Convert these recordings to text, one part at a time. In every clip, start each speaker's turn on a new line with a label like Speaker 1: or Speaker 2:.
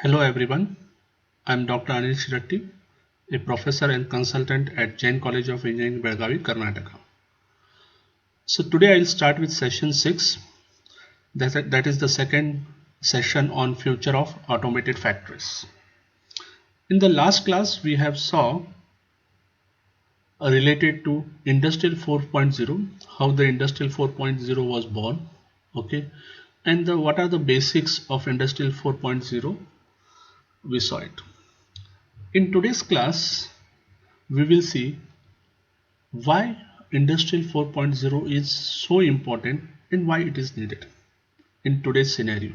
Speaker 1: Hello everyone, I am Dr. Anil Shiratti, a professor and consultant at Jain College of Engineering, Belgavi, Karnataka. So today I'll start with session 6, that is the second session on future of automated factories. In the last class we have saw related to Industrial 4.0, how the Industrial 4.0 was born, okay, and what are the basics of Industrial 4.0, we saw it. In today's class we will see why Industrial 4.0 is so important and why it is needed in today's scenario.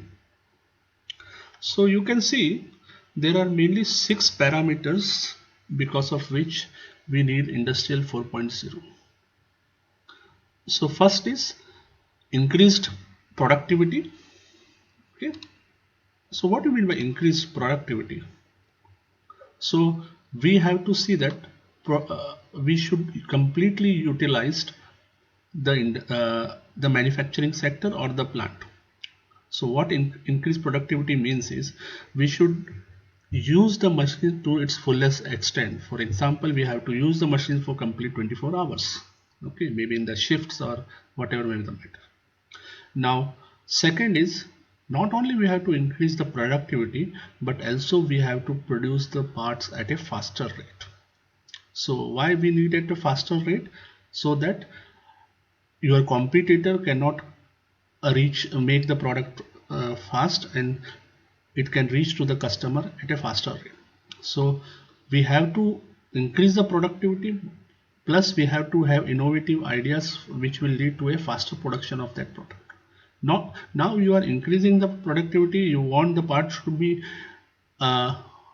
Speaker 1: So you can see there are mainly 6 parameters because of which we need Industrial 4.0. So first is increased productivity. Okay. So what do you mean by increased productivity? So we have to see that we should completely utilize the manufacturing sector or the plant. So what increased productivity means is we should use the machine to its fullest extent. For example, we have to use the machine for complete 24 hours. Okay, maybe in the shifts or whatever may be the matter. Now, second is not only we have to increase the productivity, but also we have to produce the parts at a faster rate. So why we need at a faster rate? So that your competitor cannot make the product fast and it can reach to the customer at a faster rate. So we have to increase the productivity, plus we have to have innovative ideas which will lead to a faster production of that product. Now you are increasing the productivity, you want the parts to be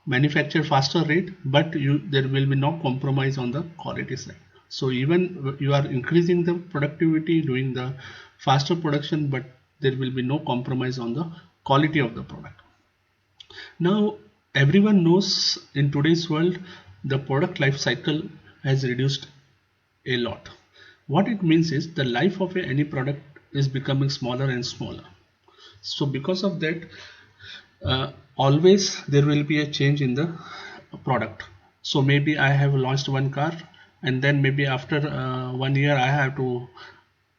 Speaker 1: manufactured faster rate, but there will be no compromise on the quality side. So even you are increasing the productivity, doing the faster production, but there will be no compromise on the quality of the product. Now everyone knows in today's world the product life cycle has reduced a lot. What it means is the life of any product is becoming smaller and smaller. So because of that, always there will be a change in the product. So maybe I have launched one car and then maybe after 1 year I have to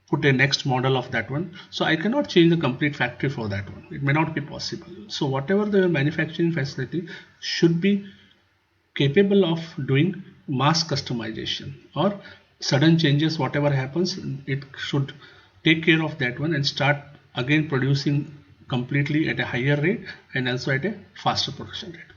Speaker 1: put a next model of that one. So I cannot change the complete factory for that one. It may not be possible. So whatever the manufacturing facility should be capable of doing mass customization or sudden changes, whatever happens, it should take care of that one and start again producing completely at a higher rate and also at a faster production rate.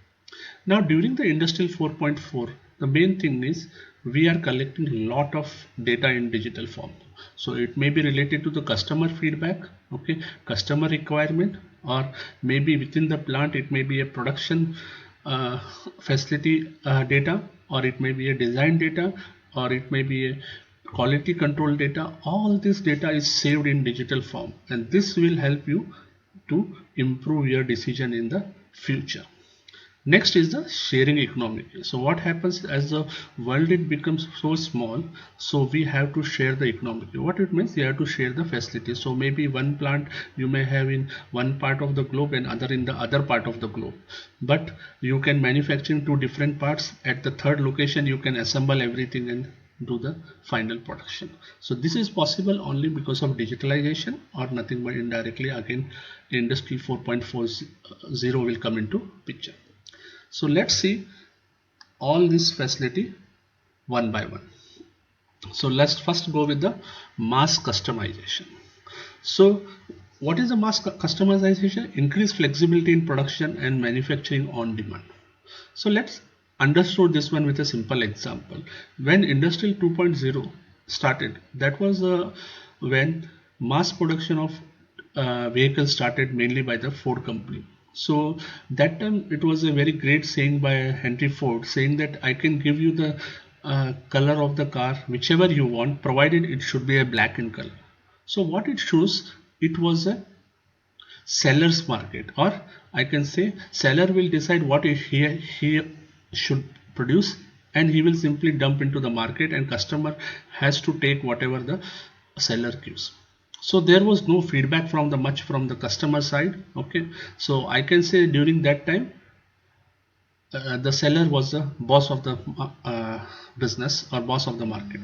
Speaker 1: Now during the Industrial 4.4, the main thing is we are collecting a lot of data in digital form. So it may be related to the customer feedback, okay, customer requirement, or maybe within the plant it may be a production facility data, or it may be a design data, or it may be a quality control data. All this data is saved in digital form, and this will help you to improve your decision in the future. Next is the sharing economy. So what happens as the world it becomes so small, so we have to share the economy. What it means, you have to share the facilities. So maybe one plant you may have in one part of the globe and other in the other part of the globe, but you can manufacture in two different parts. At the third location you can assemble everything and do the final production. So this is possible only because of digitalization, or nothing but indirectly again Industry 4.40 will come into picture. So let's see all this facility one by one. So let's first go with the mass customization. So what is the mass customization? Increase flexibility in production and manufacturing on demand. So let's understand this one with a simple example. When Industrial 2.0 started, that was when mass production of vehicles started mainly by the Ford company. So that time it was a very great saying by Henry Ford, saying that I can give you the color of the car whichever you want, provided it should be a black in color. So what it shows, it was a seller's market, or I can say seller will decide what he should produce, and he will simply dump into the market, and customer has to take whatever the seller gives. So there was no feedback from the customer side. Okay, so I can say during that time the seller was the boss of the business or boss of the market.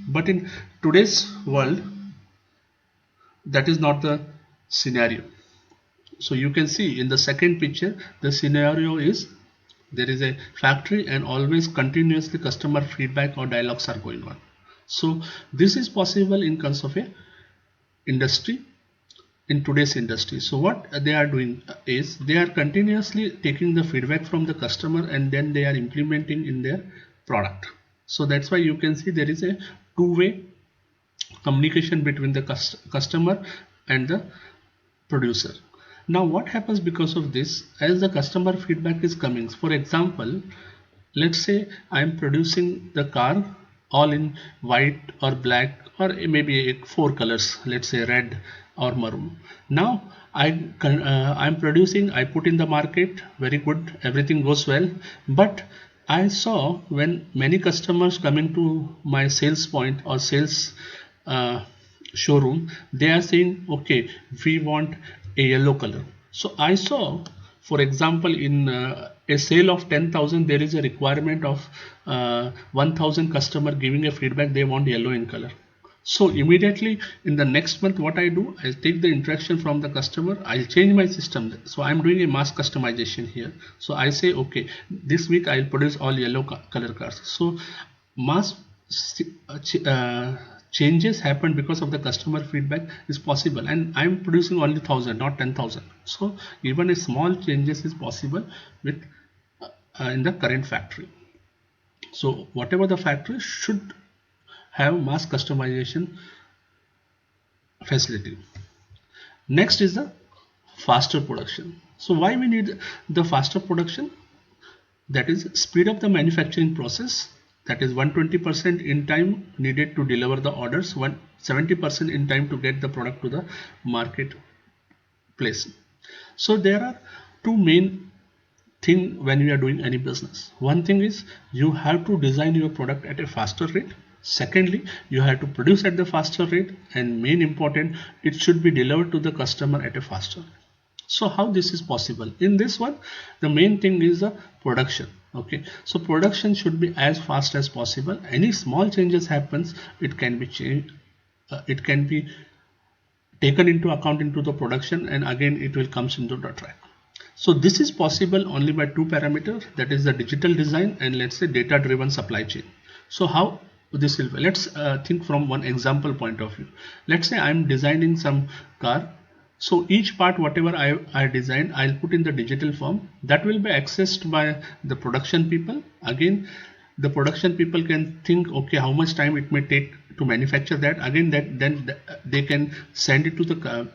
Speaker 1: But in today's world, that is not the scenario. So you can see in the second picture, the scenario is there is a factory and always continuously customer feedback or dialogues are going on. So this is possible in terms of a industry, in today's industry. So what they are doing is they are continuously taking the feedback from the customer and then they are implementing in their product. So that's why you can see there is a two-way communication between the customer and the producer. Now what happens because of this, as the customer feedback is coming, for example, let's say I am producing the car all in white or black or maybe four colors, let's say red or maroon. Now I'm producing, I put in the market, very good, everything goes well, but I saw when many customers coming to my sales point or sales showroom, they are saying, okay, we want a yellow color. So I saw, for example, in a sale of 10,000, there is a requirement of 1,000 customer giving a feedback they want yellow in color. So immediately in the next month, what I do, I take the interaction from the customer, I'll change my system. So I'm doing a mass customization here. So I say, okay, this week I'll produce all yellow color cars. So mass changes happen because of the customer feedback is possible, and I'm producing only 1,000, not 10,000. So even a small changes is possible with in the current factory. So whatever the factory should have mass customization facility. Next is the faster production. So why we need the faster production? That is speed up the manufacturing process. That is 120% in time needed to deliver the orders, 70% in time to get the product to the marketplace. So there are two main things when we are doing any business. One thing is you have to design your product at a faster rate. Secondly, you have to produce at the faster rate, and main important, it should be delivered to the customer at a faster. So how this is possible? In this one, the main thing is the production. Okay, so production should be as fast as possible. Any small changes happens, it can be changed, it can be taken into account into the production, and again it will comes into the track. So this is possible only by two parameters, that is the digital design and let's say data driven supply chain. So how this will, let's think from one example point of view. Let's say I'm designing some car. So each part whatever I designed, I'll put in the digital form, that will be accessed by the production people. Again, the production people can think, okay, how much time it may take to manufacture that. Again, then they can send it to the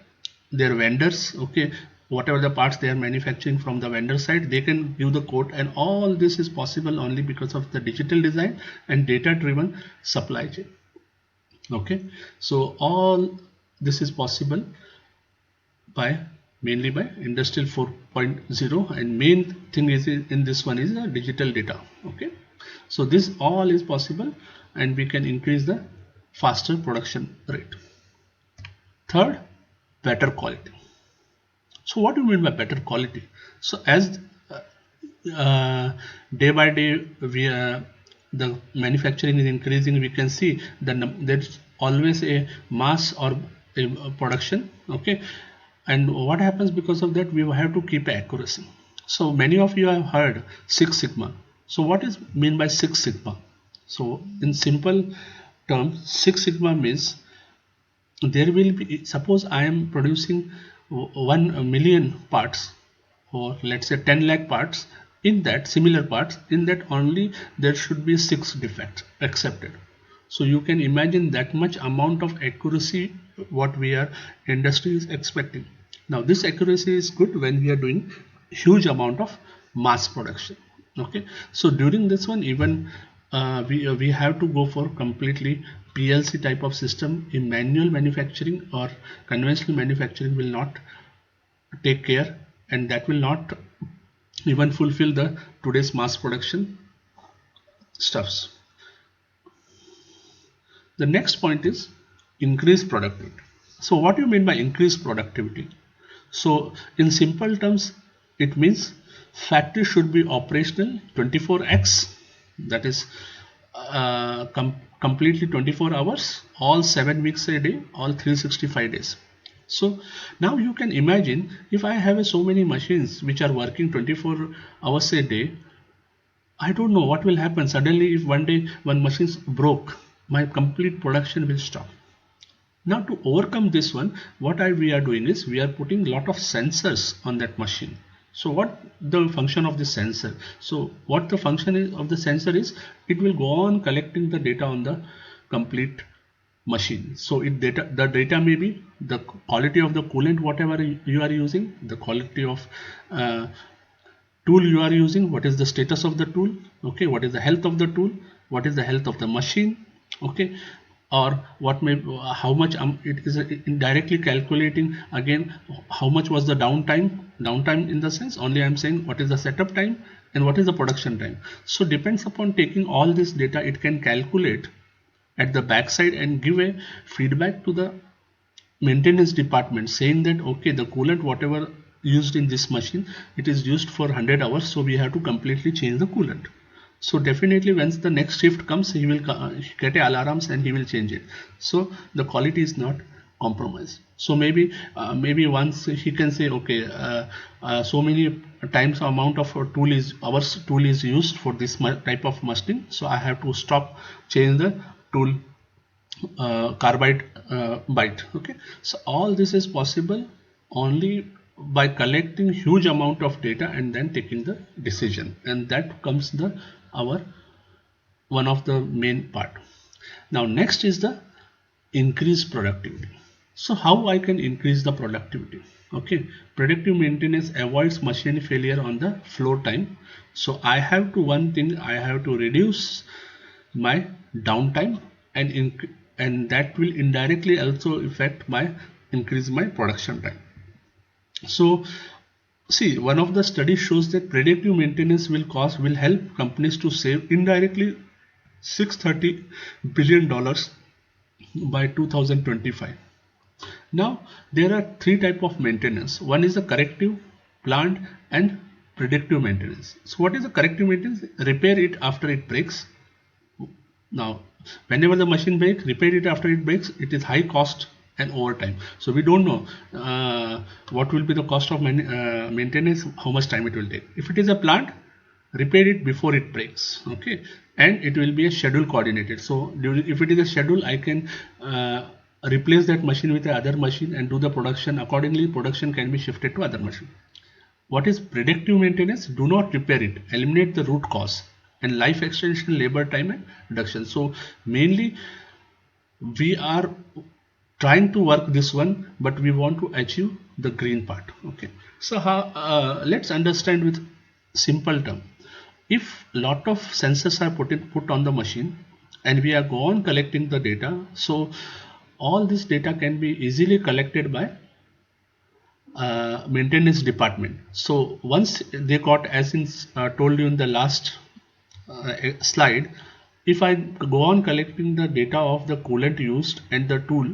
Speaker 1: their vendors. Okay, whatever the parts they are manufacturing from the vendor side, they can give the quote, and all this is possible only because of the digital design and data driven supply chain. Okay, so all this is possible by mainly by industrial 4.0, and main thing is in this one is the digital data. Okay, so this all is possible and we can increase the faster production rate. Third, better quality. So what do you mean by better quality? So as day by day the manufacturing is increasing, we can see that there's always a mass or a production. Okay, and what happens because of that, we have to keep accuracy. So many of you have heard Six Sigma. So what is mean by Six Sigma? So in simple terms, Six Sigma means there will be, suppose I am producing 1 million parts, or let's say 10 lakh parts, in that similar parts, in that only there should be 6 defects accepted. So you can imagine that much amount of accuracy what we are industry is expecting. Now this accuracy is good when we are doing huge amount of mass production. Okay, so during this one, even we have to go for completely PLC type of system. In manual manufacturing or conventional manufacturing will not take care, and that will not even fulfill the today's mass production stuffs. The next point is increased productivity. So what do you mean by increased productivity? So in simple terms, It means factory should be operational 24x, that is completely 24 hours, all 7 weeks a day, all 365 days. So now you can imagine, if I have so many machines which are working 24 hours a day, I don't know what will happen. Suddenly, if one day one machine broke, my complete production will stop. Now to overcome this one, what we are doing is we are putting a lot of sensors on that machine. So what the function of the sensor? So what the function is of the sensor is, it will go on collecting the data on the complete machine. So the data may be the quality of the coolant, whatever you are using, the quality of tool you are using, what is the status of the tool, okay, what is the health of the tool, what is the health of the machine, okay, or what may how much it is indirectly calculating again how much was the downtime in the sense, only I'm saying what is the setup time and what is the production time. So depends upon taking all this data, it can calculate at the backside and give a feedback to the maintenance department saying that okay, the coolant whatever used in this machine, it is used for 100 hours, so we have to completely change the coolant. So definitely once the next shift comes, he will get alarms and he will change it, so the quality is not compromised. So maybe once he can say okay, so many times amount of our tool is used for this type of machining, so I have to stop, change the tool carbide bite. Okay, so all this is possible only by collecting huge amount of data and then taking the decision, and that comes the our one of the main part. Now next is the increase productivity. So how I can increase the productivity? Okay, predictive maintenance avoids machine failure on the floor time. So I have to, one thing, I have to reduce my downtime, and that will indirectly also affect my increase my production time. So see, one of the studies shows that predictive maintenance will help companies to save indirectly $630 billion by 2025. Now there are three types of maintenance. One is the corrective, planned, and predictive maintenance. So what is the corrective maintenance? Repair it after it breaks. Now whenever the machine breaks, repair it after it breaks, it is high cost and overtime. So we don't know what will be the cost of maintenance, how much time it will take. If it is a plant, repair it before it breaks, okay, and it will be a schedule coordinated. So if it is a schedule, I can replace that machine with the other machine and do the production accordingly. Production can be shifted to other machine. What is predictive maintenance? Do not repair it, eliminate the root cause, and life extension, labor time, and reduction. So mainly we are trying to work this one, but we want to achieve the green part. Okay, so let's understand with simple term. If lot of sensors are put on the machine and we are go on collecting the data, so all this data can be easily collected by maintenance department. So once they got, as in told you in the last slide, if I go on collecting the data of the coolant used and the tool,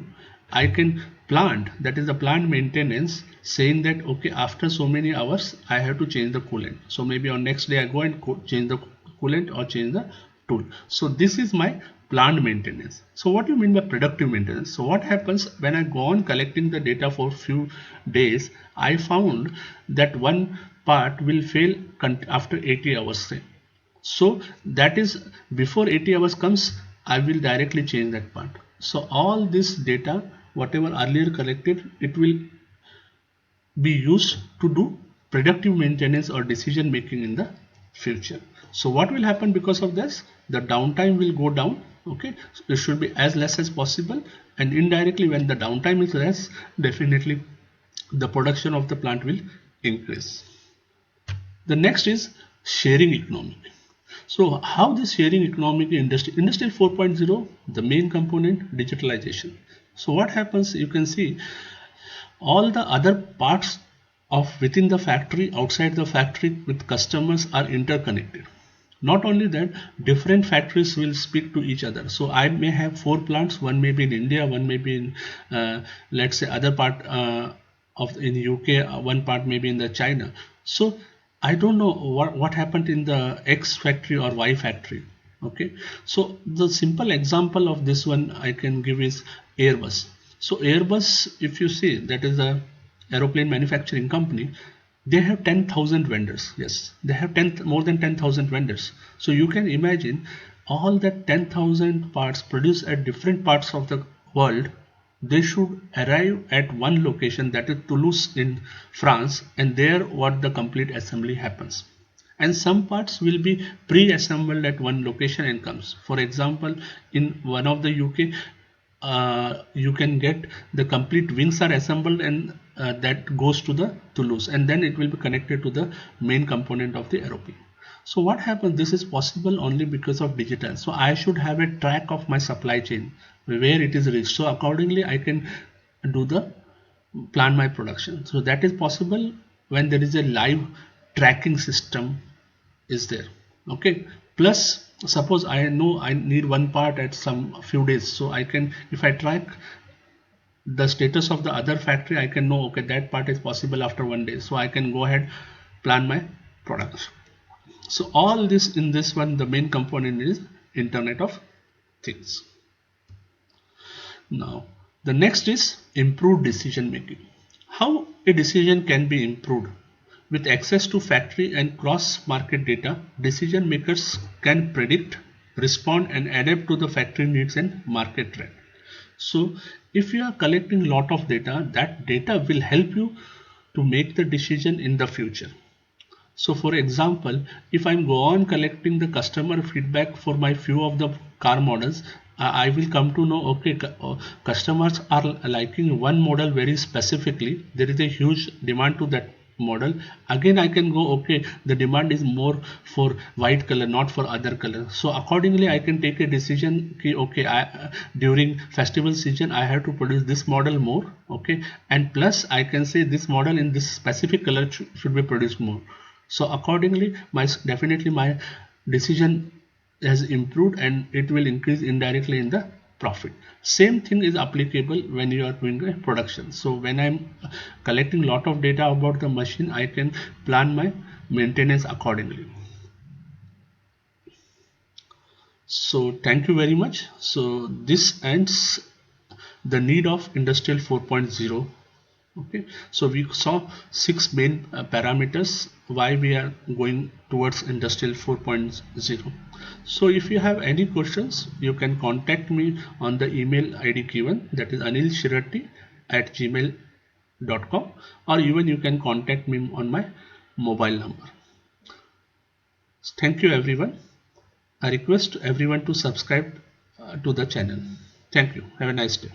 Speaker 1: I can plant, that is the plant maintenance, saying that okay, after so many hours I have to change the coolant. So maybe on next day I go and change the coolant or change the tool. So this is my plant maintenance. So what do you mean by productive maintenance? So what happens when I go on collecting the data for few days, I found that one part will fail after 80 hours say. So that is before 80 hours comes, I will directly change that part. So all this data, whatever earlier collected, it will be used to do predictive maintenance or decision making in the future. So what will happen because of this? The downtime will go down. Okay, so it should be as less as possible, and indirectly when the downtime is less, definitely the production of the plant will increase. The next is sharing economy. So how this sharing economic industry 4.0, the main component, digitalization. So what happens, you can see all the other parts of within the factory, outside the factory with customers are interconnected. Not only that, different factories will speak to each other. So I may have 4 plants, one may be in India, one may be in let's say other part of in UK, one part may be in the China. So I don't know what happened in the X factory or Y factory. Okay, so the simple example of this one I can give is Airbus. So Airbus, if you see, that is a aeroplane manufacturing company. They have 10,000 vendors. Yes, they have more than 10,000 vendors. So you can imagine all that 10,000 parts produced at different parts of the world, they should arrive at one location, that is Toulouse in France, and there what the complete assembly happens. And some parts will be pre-assembled at one location and comes. For example, in one of the UK, you can get the complete wings are assembled, and that goes to the Toulouse, and then it will be connected to the main component of the aeroplane. So what happens, this is possible only because of digital. So I should have a track of my supply chain where it is reached, so accordingly I can do the plan my production. So that is possible when there is a live tracking system is there. Okay, plus suppose I know I need one part at some few days, so I can, if I track the status of the other factory, I can know, okay, that part is possible after 1 day, so I can go ahead plan my products. So all this in this one, the main component is Internet of Things. Now the next is improved decision making. How a decision can be improved? With access to factory and cross market data, decision makers can predict, respond and adapt to the factory needs and market trend. So if you are collecting lot of data, that data will help you to make the decision in the future. So for example, if I'm go on collecting the customer feedback for my few of the car models, I will come to know, okay, customers are liking one model very specifically. There is a huge demand to that model. Again, I can go, okay, the demand is more for white color, not for other color. So accordingly, I can take a decision, okay, during festival season, I have to produce this model more, okay, and plus I can say this model in this specific color should be produced more. So accordingly, definitely my decision has improved and it will increase indirectly in the profit. Same thing is applicable when you are doing a production. So when I'm collecting lot of data about the machine, I can plan my maintenance accordingly. So thank you very much. So this ends the need of industrial 4.0. Okay, so we saw 6 main parameters why we are going towards industrial 4.0. So if you have any questions, you can contact me on the email ID given, that is anilshirati@gmail.com, or even you can contact me on my mobile number. Thank you everyone. I request everyone to subscribe to the channel. Thank you. Have a nice day.